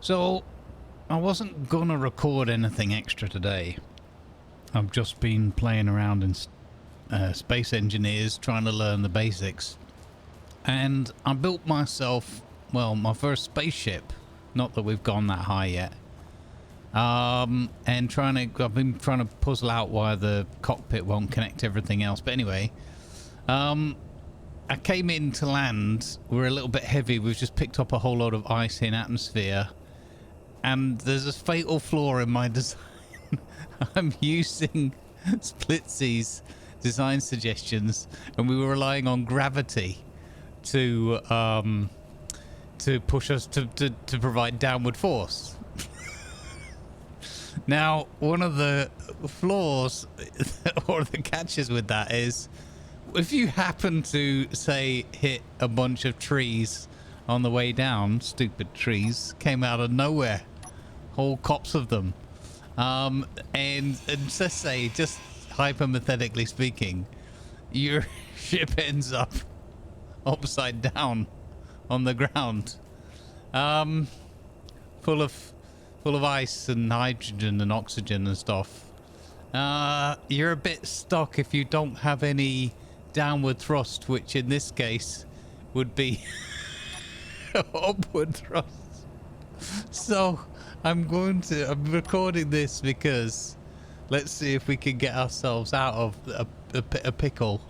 So, I wasn't gonna record anything extra today. I've just been playing around in Space Engineers, trying to learn the basics. And I built myself, well, my first spaceship. Not that we've gone that high yet. And I've been trying to puzzle out why the cockpit won't connect to everything else. But anyway, I came in to land. We're a little bit heavy. We've just picked up a whole lot of ice in atmosphere. And there's a fatal flaw in my design. I'm using Splitsy's design suggestions, and we were relying on gravity to push us to provide downward force. Now, one of the flaws or the catches with that is if you happen to, say, hit a bunch of trees on the way down, stupid trees came out of nowhere, whole cops of them, and let's say, just hypothetically speaking, your ship ends up upside down on the ground, full of ice and hydrogen and oxygen and stuff. You're a bit stuck if you don't have any downward thrust, which in this case would be upward thrust. So I'm recording this because let's see if we can get ourselves out of a pickle.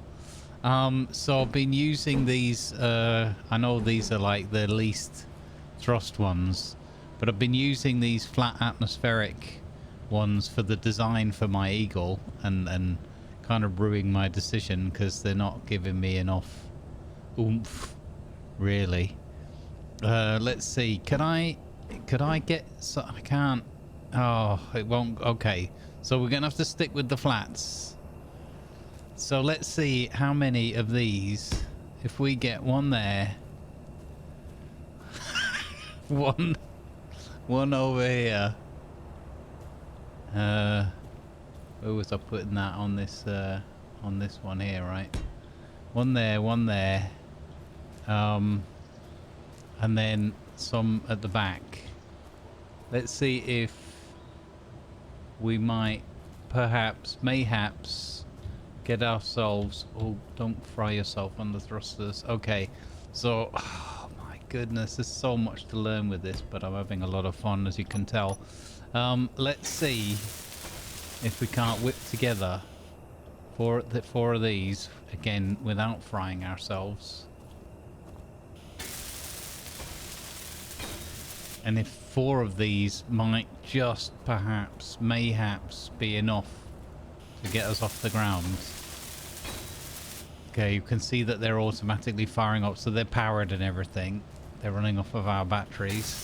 So I've been using these, I know these are like the least thrust ones, but I've been using these flat atmospheric ones for the design for my Eagle, and kind of ruining my decision because they're not giving me enough oomph, really. Let's see, could I get, so I can't, oh, it won't. Okay, so we're gonna have to stick with the flats. So let's see how many of these, if we get one there, one over here. Where was I putting that on this one here, right? One there, and then some at the back. Let's see if we might mayhaps get ourselves, oh, don't fry yourself on the thrusters. Okay, so, oh my goodness, there's so much to learn with this, but I'm having a lot of fun, as you can tell. Let's see if we can't whip together four of these again without frying ourselves. And if 4 of these might just mayhaps be enough to get us off the ground. Okay, you can see that they're automatically firing up, so they're powered and everything. They're running off of our batteries.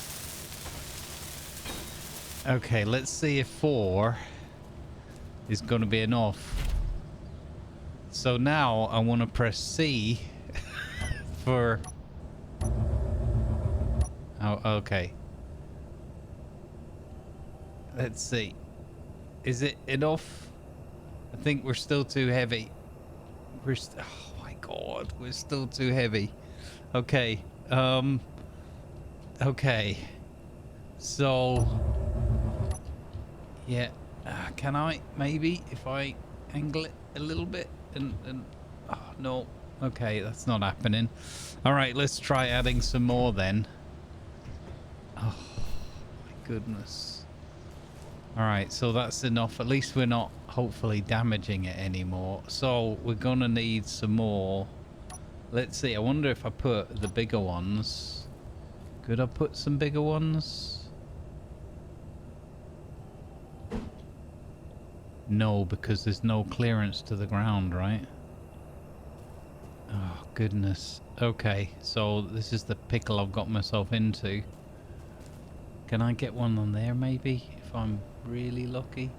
Okay, let's see if 4 is going to be enough. So now I want to press C for... Oh, okay. Let's see. Is it enough? I think we're still too heavy. Oh my god, we're still too heavy. Okay. Okay. So... Yeah. Can I, maybe, if I angle it a little bit and oh, no. Okay, that's not happening. Alright, let's try adding some more then. Oh, my goodness. Alright, so that's enough. At least we're not, hopefully, damaging it anymore. So, we're gonna need some more. Let's see, I wonder if I put the bigger ones. Could I put some bigger ones? No, because there's no clearance to the ground, right? Oh, goodness. Okay, so this is the pickle I've got myself into. Can I get one on there, maybe? If I'm really lucky?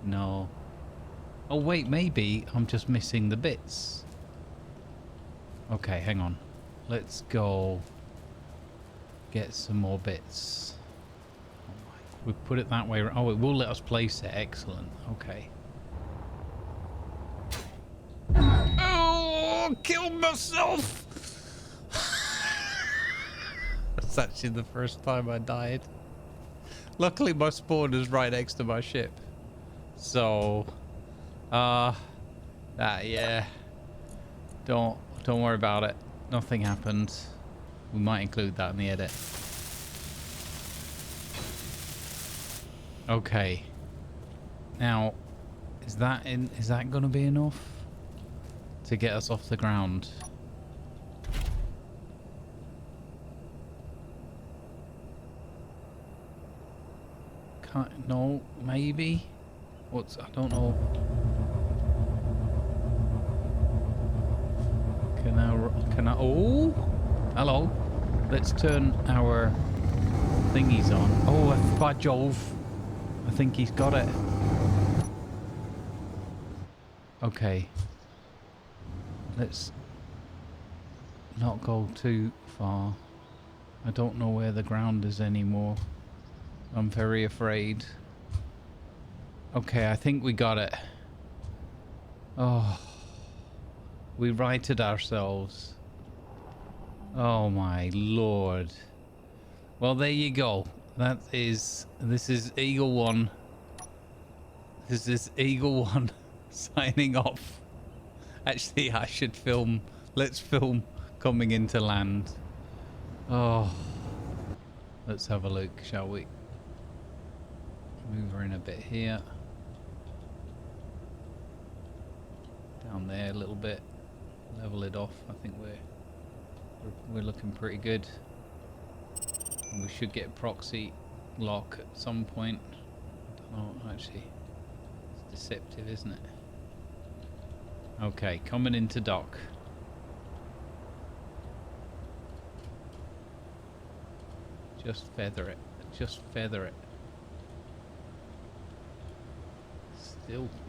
No. Oh, wait, maybe I'm just missing the bits. Okay, hang on. Let's go get some more bits. We put it that way. Oh, it will let us place it. Excellent. Okay. Oh! Oh, killed myself. That's actually the first time I died. Luckily, my spawn is right next to my ship. So, yeah. Don't worry about it. Nothing happened. We might include that in the edit. Okay. Now, is that gonna be enough to get us off the ground? No, maybe. I don't know. Can I? Oh, hello. Let's turn our thingies on. Oh, by Jove. I think he's got it. Okay. Let's not go too far. I don't know where the ground is anymore. I'm very afraid. Okay, I think we got it. Oh. We righted ourselves. Oh my lord. Well, there you go. This is Eagle 1. This is Eagle 1 signing off. Actually, I should film. Let's film coming into land. Oh. Let's have a look, shall we? Move her in a bit here. Down there a little bit. Level it off. I think we're looking pretty good. And we should get proxy lock at some point. I don't know, actually. It's deceptive, isn't it? Okay, coming into dock. Just feather it. Just feather it.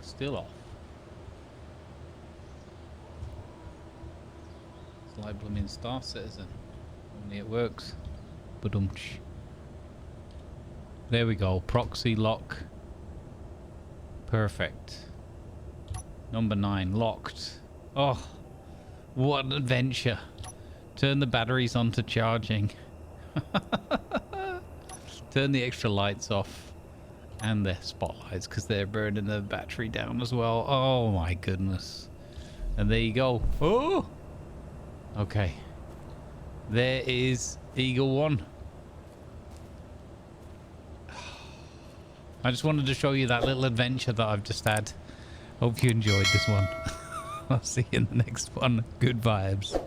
Still off. It's like blooming Star Citizen. Only it works. Ba-dum-tsh. There we go. Proxy lock. Perfect. Number 9 locked. Oh, what an adventure. Turn the batteries on to charging. Turn the extra lights off. And the spotlights, because they're burning the battery down as well. Oh my goodness. And there you go. Oh! Okay. There is Eagle 1. I just wanted to show you that little adventure that I've just had. Hope you enjoyed this one. I'll see you in the next one. Good vibes.